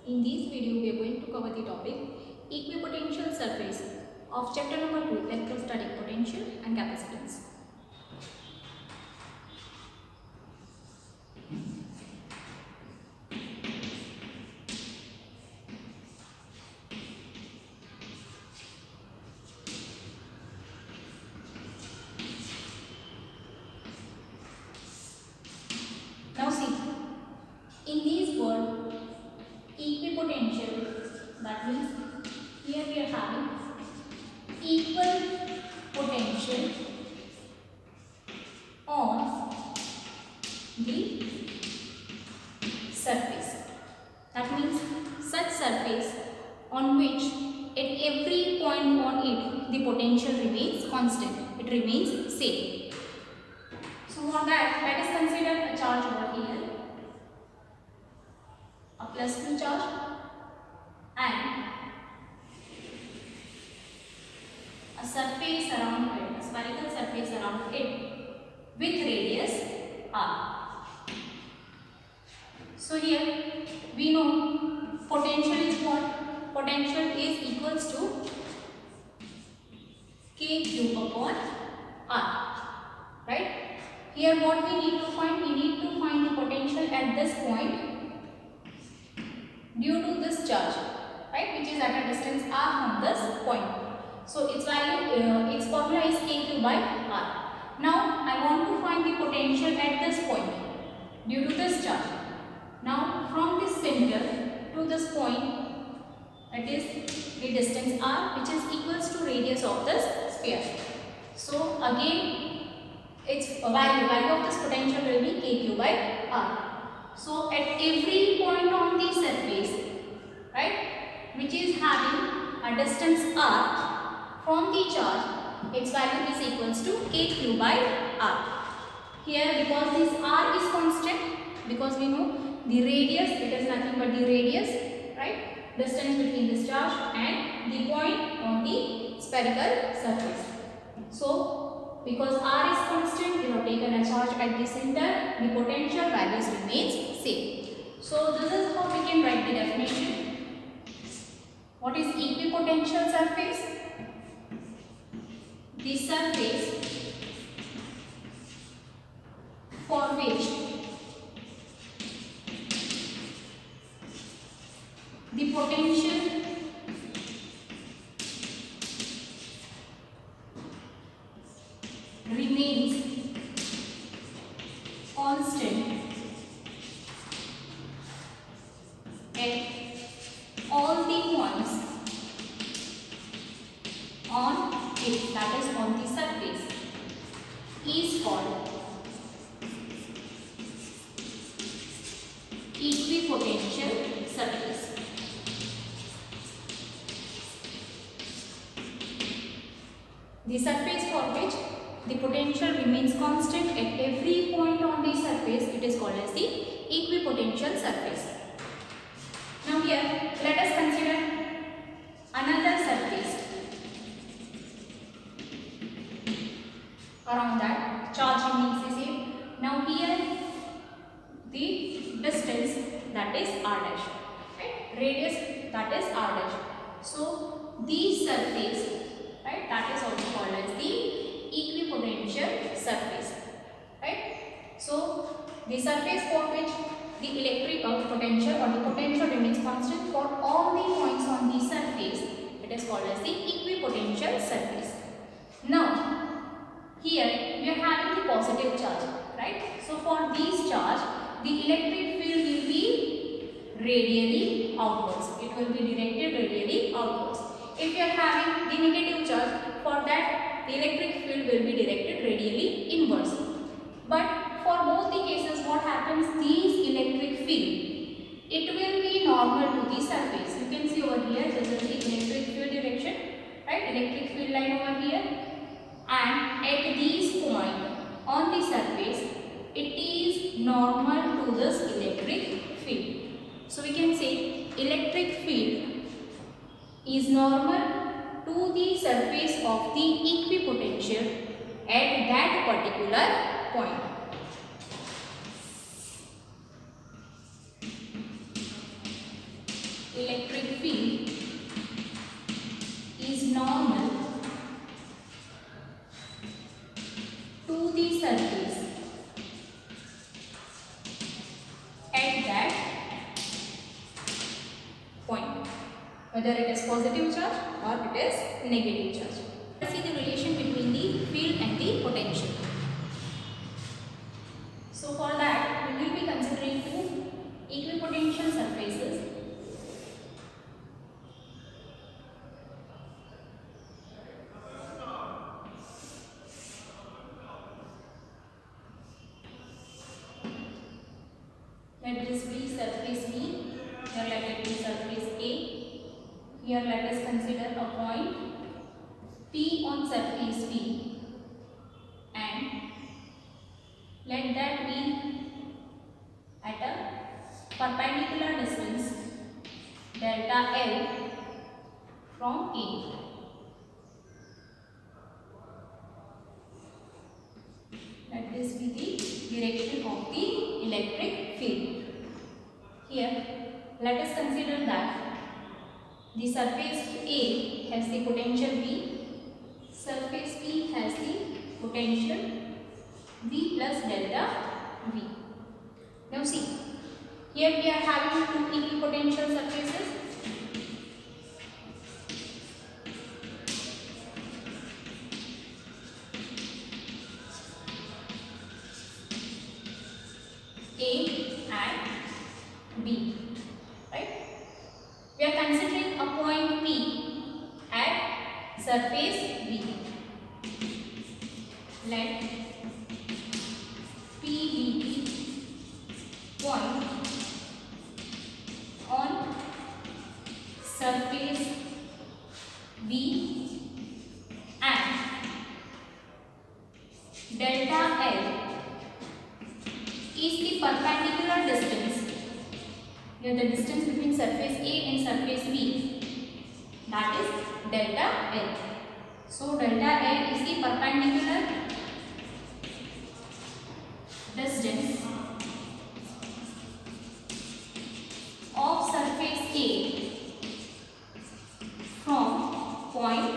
In this video, we are going to cover the topic equipotential surface of chapter number 2, electrostatic potential and capacitance. Now see, in this word equipotential, that means here we are having equal potential on the surface. That means such surface on which at every point on it the potential remains constant, it remains same. So for that, let us consider a charge over here, a plus Q charge, and a surface around it, a spherical surface around it with radius r. So here we know potential is what? Potential is equals to k cube upon r, right? Here what we need to find? We need to find the potential at this point due to this charge, right, which is at a distance r from this point. So its value, its formula is k cube by r. Now I want to find the potential at this point due to this charge. Now from this center to this point, that is the distance r, which is equals to radius of this sphere. So again its value of this potential will be k cube by r. So at every point on the surface, right, which is having a distance r from the charge, its value is equals to k cube by r. Here because this r is constant, because we know the radius, it is nothing but the radius, right, distance between this charge and the point on the spherical surface. So because r is constant, we have taken a charge at the center, the potential values remains same. So this is how we can write the definition. What is equipotential surface? The surface for which the potential remains constant at all the points on it, that is on the surface, is called equipotential surface. The surface for which the potential remains constant at every point on the surface, it is called as the equipotential surface. Now here let us consider another surface. Around that charge remains the same. Now here the distance, that is r dash, right, radius, that is r dash. So the surface, right, that is also called as the equipotential surface, right. So the surface for which the electric potential or the potential remains constant for all the points on the surface, it is called as the equipotential surface. Now here we are having the positive charge, right. So for this charge, the electric field will be radially outwards, it will be directed radially outwards. If you are having the negative charge, for that the electric field will be directed radially inwards. But for both the cases, what happens, these electric field, it will be normal to the surface. You can see over here, this is the electric field direction, right, electric field line over here, and at these point on the surface, it is normal to this electric field. So we can say electric field is normal to the surface of the equipotential at that particular point. electric field is normal to the surface at that point, whether it is positive charge or it is negative charge. Let's see the relation between the field and the potential. So for that we will be considering two equipotential surfaces. Let this be surface B, here let it be surface A. Here let us consider a point P on surface B, and let that be at a perpendicular distance delta L from A. Let this be the direction of the electric field. Here let us consider that the surface A has the potential V, surface B has the potential V plus delta V. Now see, here we are having two equipotential surfaces. A and B, right? We are considering a point P at surface B. Let P be the point on surface B and delta L is the perpendicular distance. Here the distance between surface A and surface B, that is delta L. So delta L is the perpendicular distance of surface A from point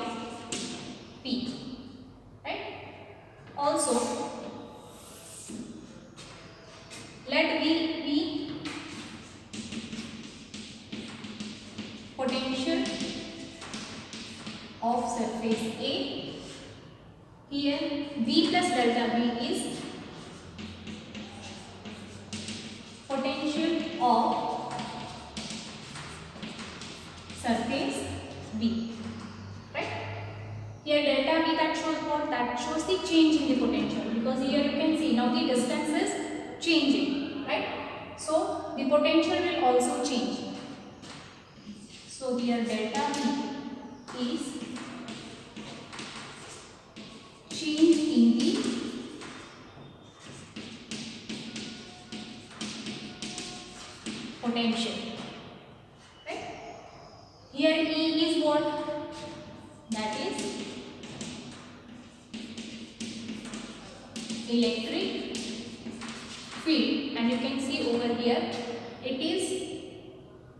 P, right? Also let V be potential of surface A. Here V plus delta V is potential of surface B, right? Here delta V, that shows what? That shows the change in the potential, because here you can see now the distance is changing, right? So the potential will also change. So here delta V is change in the potential, right? Here E is what? That is electric field, and you can see over here it is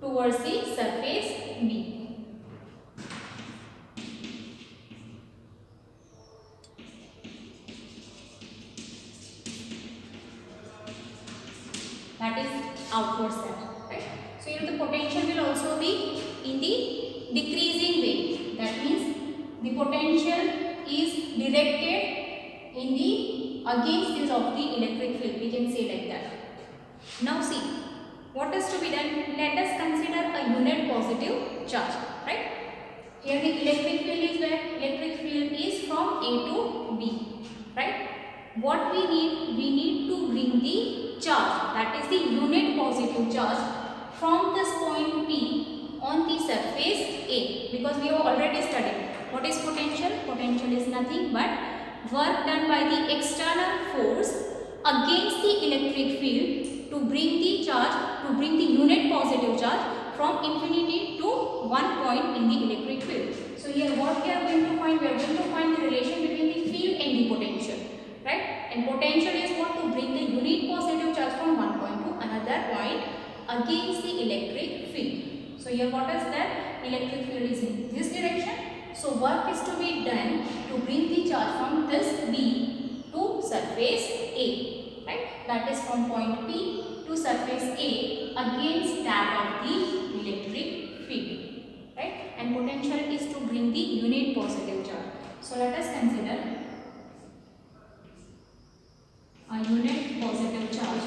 towards the surface B. That is outward side, right? So here the potential will also be in the decreasing way. That means the potential is directed in the against this of the electric field. We can say like that. Now see, what is to be done? Let us consider a unit positive charge, right? Here the electric field is where? Electric field is from A to B, right? What we need to bring the charge, that is the unit positive charge, from this point P on the surface A, because we have already studied what is potential. Potential is nothing but work done by the external force against the electric field to bring the charge, to bring the unit positive charge from infinity to one point in the electric field. So here what we are going to find? We are going to find the relation between the field and the potential, right? And potential is what? To bring the unit positive charge from one point to another point against the electric field. So here what is that? Electric field is in this direction. So work is to be done to bring the charge from this B to surface A, right? That is from point P to surface A against that of the electric field, right? And potential is to bring the unit positive charge. So let us consider a unit positive charge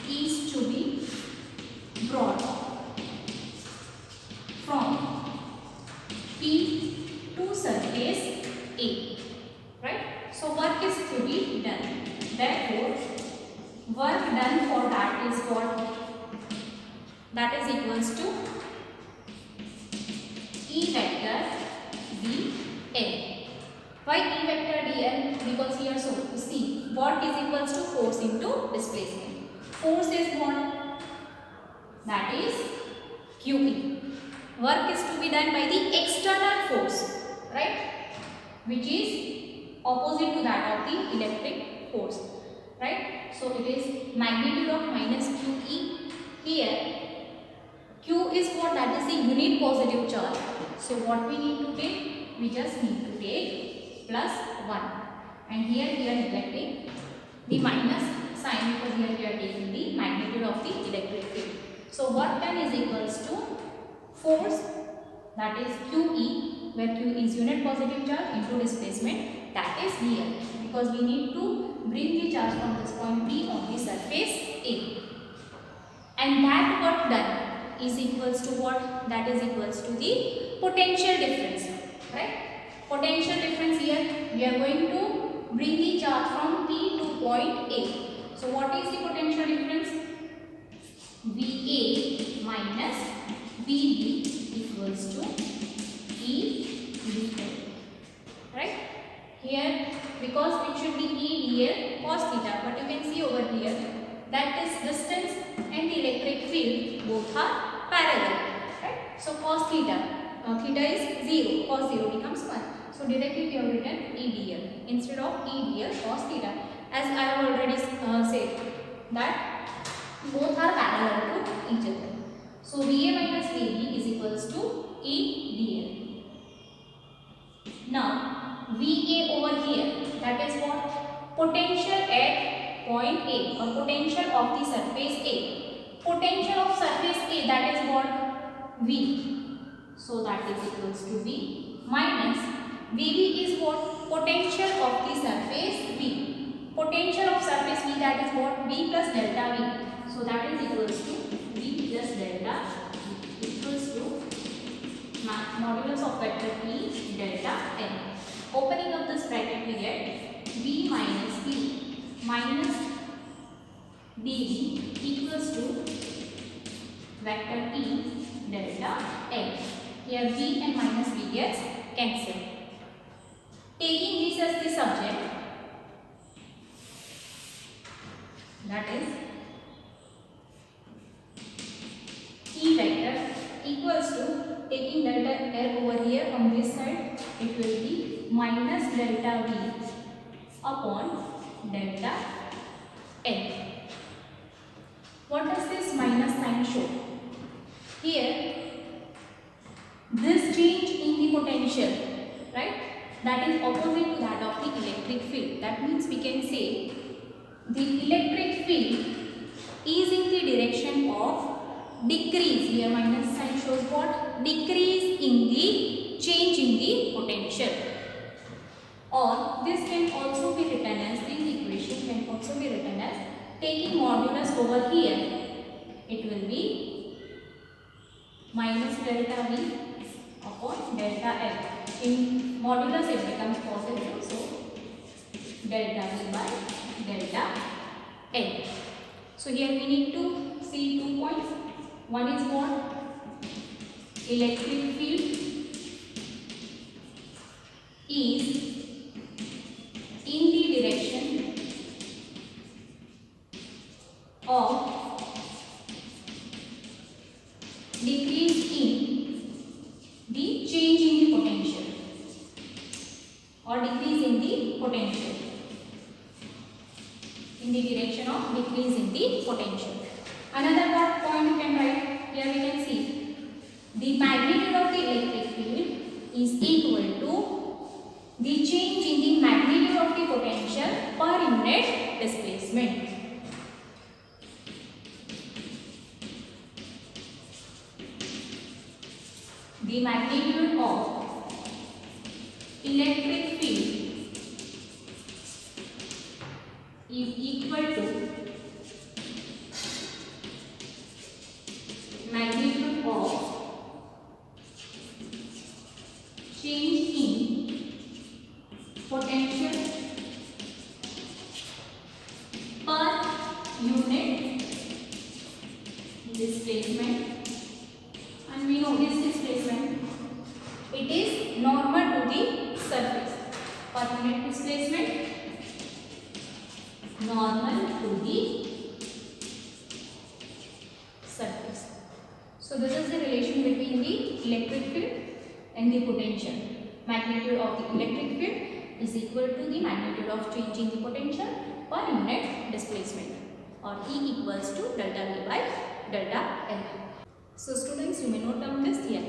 is to be brought from P to surface A, right? So work is to be done. Therefore, work done for that is what? That is equals to E vector dl. Why E vector dl? Because here, so see, what is equals to force into displacement. Force is what? That is QE. Work is to be done by the external force, right? Which is opposite to that of the electric force, right? So it is magnitude of minus QE. Here Q is what? That is the unit positive charge. So what we need to take? We just need to take plus 1. And here we are neglecting the minus sign because here we are taking the magnitude of the electric field. So work done is equals to force, that is QE, where Q is unit positive charge into displacement, that is here, because we need to bring the charge from this point P on the surface A. And that work done is equals to what? That is equals to the potential difference, right? Potential difference here, we are going to bring the charge from P to point A. So what is the potential difference? VA minus VB equals to E dl, right? Here, because it should be E dl cos theta, but you can see over here that this distance and the electric field both are parallel, right? So cos theta, theta is 0, cos 0 becomes 1. So directly we have written E dl instead of E dl cos theta, as I have already said that both are parallel to each other. So VA minus VB is equals to E dl. Now VA over here, that is what? Potential at point A or potential of the surface A. Potential of surface A, that is what? V. So that is equals to V minus VB is what? Potential of the surface V. Potential of surface V, that is what? V plus delta V. So that is equals to V plus delta V equals to modulus of vector E delta N. Opening up this bracket we get V minus V minus dV equals to vector E delta N. Here V and minus V gets cancelled. Taking this as the subject, that is E vector equals to, taking delta L over here on this side, it will be minus delta V upon delta L. What does this minus sign show? Here, this change in the potential, right, that is opposite to that of the electric field. That means we can say the electric field is in the direction of decrease. Here minus sign shows what? Decrease in the change in the potential. Or this can also be written as, this equation can also be written as, taking modulus over here, it will be minus delta V upon delta L. In modulus it becomes positive, so delta V by delta L. So here we need to see 2 points. One is what? Electric field is in the direction of decrease in the change in the potential or decrease in the potential. in the direction of decrease in the potential. Another point you can write here. We can see the magnitude of the electric field is equal to the change in the magnitude of the potential per unit displacement. The magnitude of electric field is equal to magnitude of change in potential per unit displacement. And we know this displacement, it is normal to the surface. Per unit displacement, normal to the surface. So this is the relation between the electric field and the potential. Magnitude of the electric field is equal to the magnitude of change in the potential per unit displacement, or E equals to delta V by delta L. So students, you may note down this here.